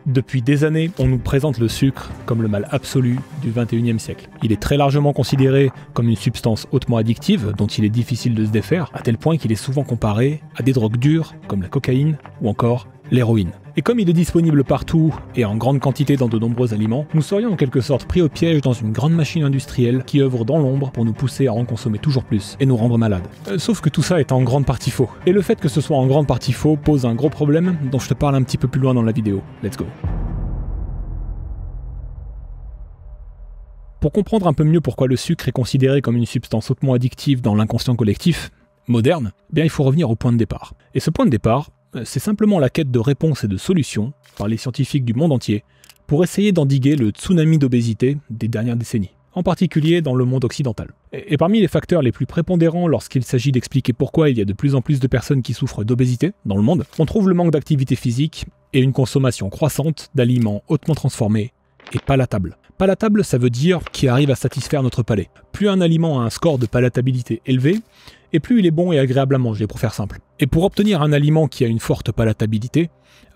Depuis des années, on nous présente le sucre comme le mal absolu du 21e siècle. Il est très largement considéré comme une substance hautement addictive dont il est difficile de se défaire, à tel point qu'il est souvent comparé à des drogues dures comme la cocaïne ou encore l'héroïne. Et comme il est disponible partout et en grande quantité dans de nombreux aliments, nous serions en quelque sorte pris au piège dans une grande machine industrielle qui œuvre dans l'ombre pour nous pousser à en consommer toujours plus et nous rendre malades. Sauf que tout ça est en grande partie faux. Et le fait que ce soit en grande partie faux pose un gros problème dont je te parle un petit peu plus loin dans la vidéo. Let's go. Pour comprendre un peu mieux pourquoi le sucre est considéré comme une substance hautement addictive dans l'inconscient collectif moderne, il faut revenir au point de départ. Et ce point de départ, c'est simplement la quête de réponses et de solutions par les scientifiques du monde entier pour essayer d'endiguer le tsunami d'obésité des dernières décennies, en particulier dans le monde occidental. Et parmi les facteurs les plus prépondérants lorsqu'il s'agit d'expliquer pourquoi il y a de plus en plus de personnes qui souffrent d'obésité dans le monde, on trouve le manque d'activité physique et une consommation croissante d'aliments hautement transformés et palatables. Palatable, ça veut dire qui arrive à satisfaire notre palais. Plus un aliment a un score de palatabilité élevé, et plus il est bon et agréable à manger, pour faire simple. Et pour obtenir un aliment qui a une forte palatabilité,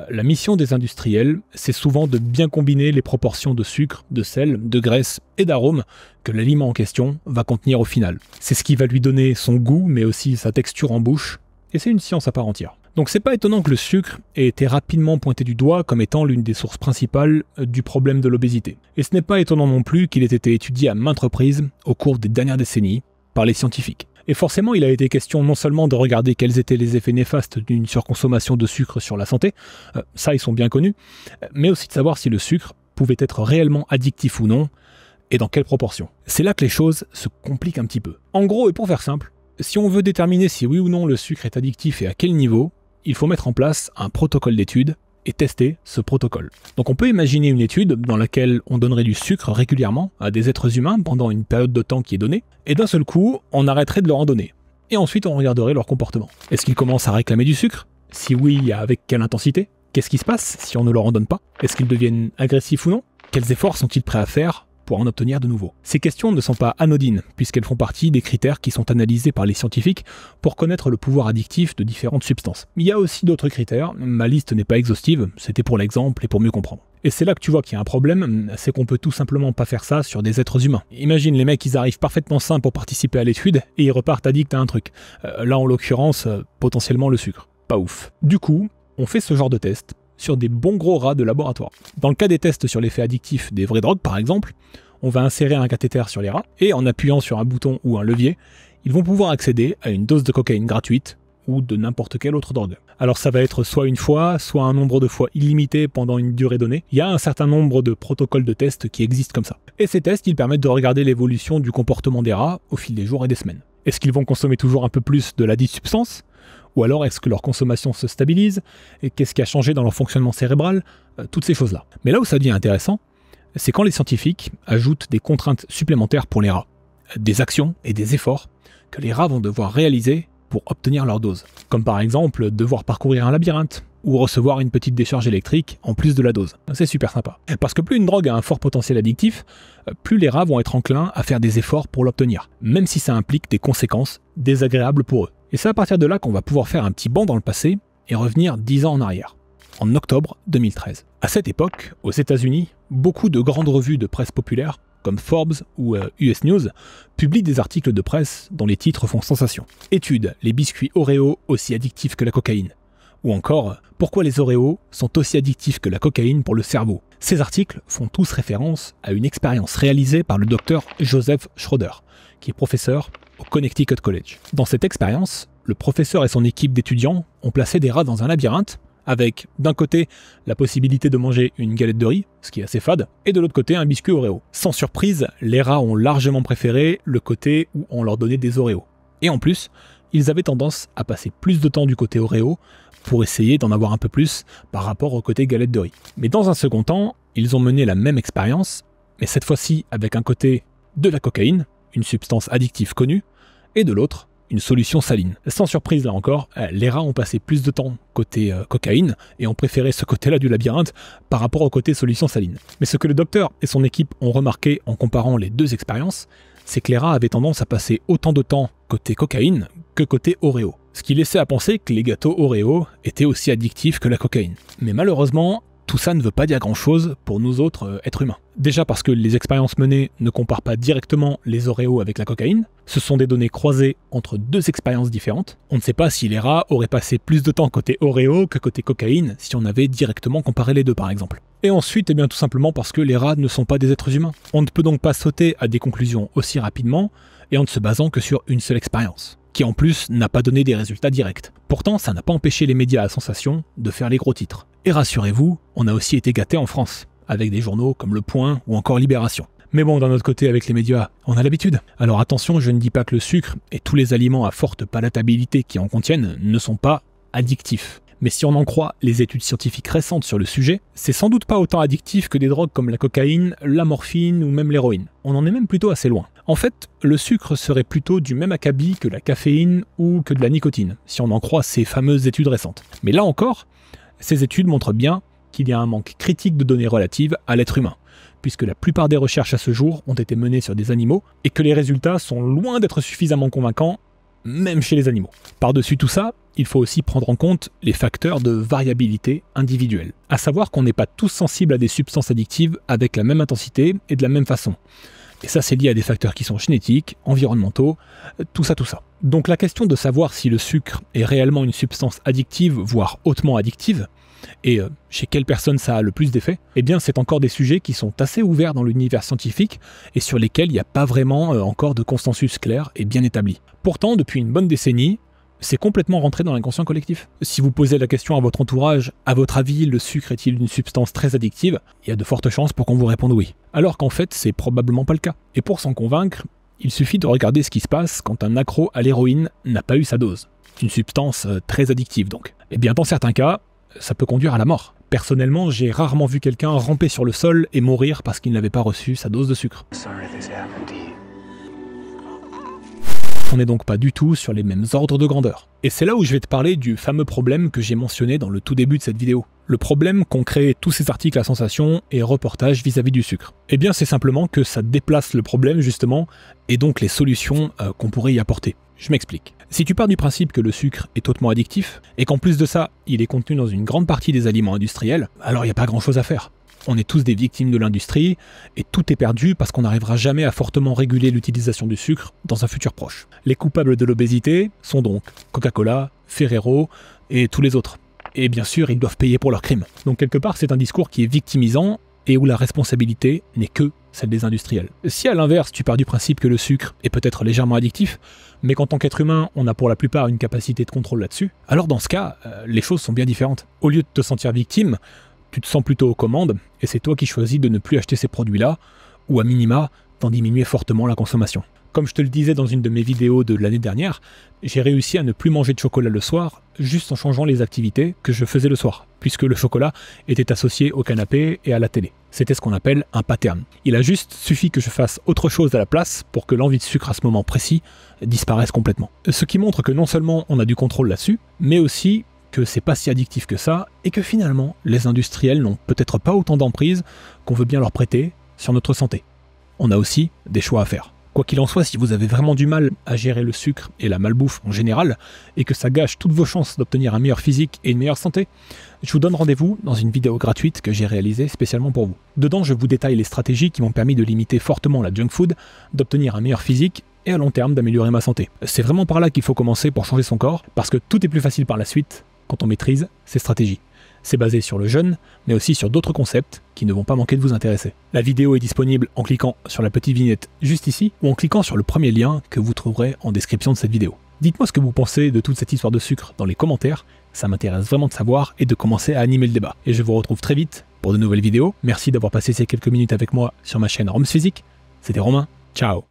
la mission des industriels, c'est souvent de bien combiner les proportions de sucre, de sel, de graisse et d'arômes que l'aliment en question va contenir au final. C'est ce qui va lui donner son goût, mais aussi sa texture en bouche, et c'est une science à part entière. Donc c'est pas étonnant que le sucre ait été rapidement pointé du doigt comme étant l'une des sources principales du problème de l'obésité. Et ce n'est pas étonnant non plus qu'il ait été étudié à maintes reprises au cours des dernières décennies par les scientifiques. Et forcément, il a été question non seulement de regarder quels étaient les effets néfastes d'une surconsommation de sucre sur la santé, ça ils sont bien connus, mais aussi de savoir si le sucre pouvait être réellement addictif ou non, et dans quelle proportion. C'est là que les choses se compliquent un petit peu. En gros, et pour faire simple, si on veut déterminer si oui ou non le sucre est addictif et à quel niveau, il faut mettre en place un protocole d'étude et tester ce protocole. Donc on peut imaginer une étude dans laquelle on donnerait du sucre régulièrement à des êtres humains pendant une période de temps qui est donnée, et d'un seul coup, on arrêterait de leur en donner. Et ensuite, on regarderait leur comportement. Est-ce qu'ils commencent à réclamer du sucre? Si oui, avec quelle intensité? Qu'est-ce qui se passe si on ne leur en donne pas? Est-ce qu'ils deviennent agressifs ou non? Quels efforts sont-ils prêts à faire pour en obtenir de nouveau? Ces questions ne sont pas anodines, puisqu'elles font partie des critères qui sont analysés par les scientifiques pour connaître le pouvoir addictif de différentes substances. Il y a aussi d'autres critères, ma liste n'est pas exhaustive, c'était pour l'exemple et pour mieux comprendre. Et c'est là que tu vois qu'il y a un problème, c'est qu'on peut tout simplement pas faire ça sur des êtres humains. Imagine les mecs, ils arrivent parfaitement sains pour participer à l'étude, et ils repartent addicts à un truc. Là en l'occurrence, potentiellement le sucre. Pas ouf. Du coup, on fait ce genre de test sur des bons gros rats de laboratoire. Dans le cas des tests sur l'effet addictif des vraies drogues par exemple, on va insérer un cathéter sur les rats, et en appuyant sur un bouton ou un levier, ils vont pouvoir accéder à une dose de cocaïne gratuite, ou de n'importe quelle autre drogue. Alors ça va être soit une fois, soit un nombre de fois illimité pendant une durée donnée. Il y a un certain nombre de protocoles de tests qui existent comme ça. Et ces tests, ils permettent de regarder l'évolution du comportement des rats au fil des jours et des semaines. Est-ce qu'ils vont consommer toujours un peu plus de ladite substance ? Ou alors est-ce que leur consommation se stabilise? Et qu'est-ce qui a changé dans leur fonctionnement cérébral? Toutes ces choses-là. Mais là où ça devient intéressant, c'est quand les scientifiques ajoutent des contraintes supplémentaires pour les rats. Des actions et des efforts que les rats vont devoir réaliser pour obtenir leur dose. Comme par exemple devoir parcourir un labyrinthe ou recevoir une petite décharge électrique en plus de la dose. C'est super sympa. Parce que plus une drogue a un fort potentiel addictif, plus les rats vont être enclins à faire des efforts pour l'obtenir, même si ça implique des conséquences désagréables pour eux. Et c'est à partir de là qu'on va pouvoir faire un petit bond dans le passé et revenir 10 ans en arrière, en octobre 2013. À cette époque, aux États-Unis, beaucoup de grandes revues de presse populaire, comme Forbes ou US News, publient des articles de presse dont les titres font sensation. Étude, les biscuits Oreo aussi addictifs que la cocaïne. Ou encore, pourquoi les Oreos sont aussi addictifs que la cocaïne pour le cerveau. Ces articles font tous référence à une expérience réalisée par le docteur Joseph Schroeder, qui est professeur au Connecticut College. Dans cette expérience, le professeur et son équipe d'étudiants ont placé des rats dans un labyrinthe, avec d'un côté la possibilité de manger une galette de riz, ce qui est assez fade, et de l'autre côté un biscuit Oreo. Sans surprise, les rats ont largement préféré le côté où on leur donnait des Oreos. Et en plus, ils avaient tendance à passer plus de temps du côté Oreo pour essayer d'en avoir un peu plus par rapport au côté galette de riz. Mais dans un second temps, ils ont mené la même expérience, mais cette fois-ci avec un côté de la cocaïne, une substance addictive connue, et de l'autre, une solution saline. Sans surprise là encore, les rats ont passé plus de temps côté cocaïne et ont préféré ce côté-là du labyrinthe par rapport au côté solution saline. Mais ce que le docteur et son équipe ont remarqué en comparant les deux expériences, c'est que les rats avaient tendance à passer autant de temps côté cocaïne que côté Oreo. Ce qui laissait à penser que les gâteaux Oreo étaient aussi addictifs que la cocaïne. Mais malheureusement, tout ça ne veut pas dire grand-chose pour nous autres êtres humains. Déjà parce que les expériences menées ne comparent pas directement les Oreos avec la cocaïne, ce sont des données croisées entre deux expériences différentes. On ne sait pas si les rats auraient passé plus de temps côté Oreo que côté cocaïne si on avait directement comparé les deux par exemple. Et ensuite, tout simplement parce que les rats ne sont pas des êtres humains. On ne peut donc pas sauter à des conclusions aussi rapidement et en ne se basant que sur une seule expérience, qui en plus n'a pas donné des résultats directs. Pourtant, ça n'a pas empêché les médias à sensation de faire les gros titres. Et rassurez-vous, on a aussi été gâtés en France, avec des journaux comme Le Point ou encore Libération. Mais bon, d'un autre côté, avec les médias, on a l'habitude. Alors attention, je ne dis pas que le sucre et tous les aliments à forte palatabilité qui en contiennent ne sont pas addictifs. Mais si on en croit les études scientifiques récentes sur le sujet, c'est sans doute pas autant addictif que des drogues comme la cocaïne, la morphine ou même l'héroïne. On en est même plutôt assez loin. En fait, le sucre serait plutôt du même acabit que la caféine ou que de la nicotine, si on en croit ces fameuses études récentes. Mais là encore, ces études montrent bien qu'il y a un manque critique de données relatives à l'être humain, puisque la plupart des recherches à ce jour ont été menées sur des animaux, et que les résultats sont loin d'être suffisamment convaincants, même chez les animaux. Par-dessus tout ça, il faut aussi prendre en compte les facteurs de variabilité individuelle. À savoir qu'on n'est pas tous sensibles à des substances addictives avec la même intensité et de la même façon. Et ça, c'est lié à des facteurs qui sont génétiques, environnementaux, tout ça. Donc la question de savoir si le sucre est réellement une substance addictive, voire hautement addictive, et chez quelle personne ça a le plus d'effet, c'est encore des sujets qui sont assez ouverts dans l'univers scientifique et sur lesquels il n'y a pas vraiment encore de consensus clair et bien établi. Pourtant, depuis une bonne décennie, c'est complètement rentré dans l'inconscient collectif. Si vous posez la question à votre entourage, à votre avis, le sucre est-il une substance très addictive, il y a de fortes chances pour qu'on vous réponde oui. Alors qu'en fait, c'est probablement pas le cas. Et pour s'en convaincre, il suffit de regarder ce qui se passe quand un accro à l'héroïne n'a pas eu sa dose. C'est une substance très addictive donc. Dans certains cas, ça peut conduire à la mort. Personnellement, j'ai rarement vu quelqu'un ramper sur le sol et mourir parce qu'il n'avait pas reçu sa dose de sucre. On n'est donc pas du tout sur les mêmes ordres de grandeur. Et c'est là où je vais te parler du fameux problème que j'ai mentionné dans le tout début de cette vidéo. Le problème qu'ont créé tous ces articles à sensation et reportages vis-à-vis du sucre. C'est simplement que ça déplace le problème justement, et donc les solutions qu'on pourrait y apporter. Je m'explique. Si tu pars du principe que le sucre est hautement addictif, et qu'en plus de ça, il est contenu dans une grande partie des aliments industriels, alors il n'y a pas grand chose à faire. On est tous des victimes de l'industrie, et tout est perdu parce qu'on n'arrivera jamais à fortement réguler l'utilisation du sucre dans un futur proche. Les coupables de l'obésité sont donc Coca-Cola, Ferrero et tous les autres. Et bien sûr, ils doivent payer pour leurs crimes. Donc quelque part, c'est un discours qui est victimisant et où la responsabilité n'est que celle des industriels. Si à l'inverse, tu pars du principe que le sucre est peut-être légèrement addictif, mais qu'en tant qu'être humain, on a pour la plupart une capacité de contrôle là-dessus, alors dans ce cas, les choses sont bien différentes. Au lieu de te sentir victime, tu te sens plutôt aux commandes, et c'est toi qui choisis de ne plus acheter ces produits-là, ou à minima, d'en diminuer fortement la consommation. Comme je te le disais dans une de mes vidéos de l'année dernière, j'ai réussi à ne plus manger de chocolat le soir, juste en changeant les activités que je faisais le soir, puisque le chocolat était associé au canapé et à la télé. C'était ce qu'on appelle un pattern. Il a juste suffi que je fasse autre chose à la place pour que l'envie de sucre à ce moment précis disparaisse complètement. Ce qui montre que non seulement on a du contrôle là-dessus, mais aussi que c'est pas si addictif que ça, et que finalement, les industriels n'ont peut-être pas autant d'emprise qu'on veut bien leur prêter sur notre santé. On a aussi des choix à faire. Quoi qu'il en soit, si vous avez vraiment du mal à gérer le sucre et la malbouffe en général, et que ça gâche toutes vos chances d'obtenir un meilleur physique et une meilleure santé, je vous donne rendez-vous dans une vidéo gratuite que j'ai réalisée spécialement pour vous. Dedans, je vous détaille les stratégies qui m'ont permis de limiter fortement la junk food, d'obtenir un meilleur physique et à long terme d'améliorer ma santé. C'est vraiment par là qu'il faut commencer pour changer son corps, parce que tout est plus facile par la suite quand on maîtrise ces stratégies. C'est basé sur le jeûne, mais aussi sur d'autres concepts qui ne vont pas manquer de vous intéresser. La vidéo est disponible en cliquant sur la petite vignette juste ici, ou en cliquant sur le premier lien que vous trouverez en description de cette vidéo. Dites-moi ce que vous pensez de toute cette histoire de sucre dans les commentaires, ça m'intéresse vraiment de savoir et de commencer à animer le débat. Et je vous retrouve très vite pour de nouvelles vidéos. Merci d'avoir passé ces quelques minutes avec moi sur ma chaîne Roms Physique. C'était Romain, ciao.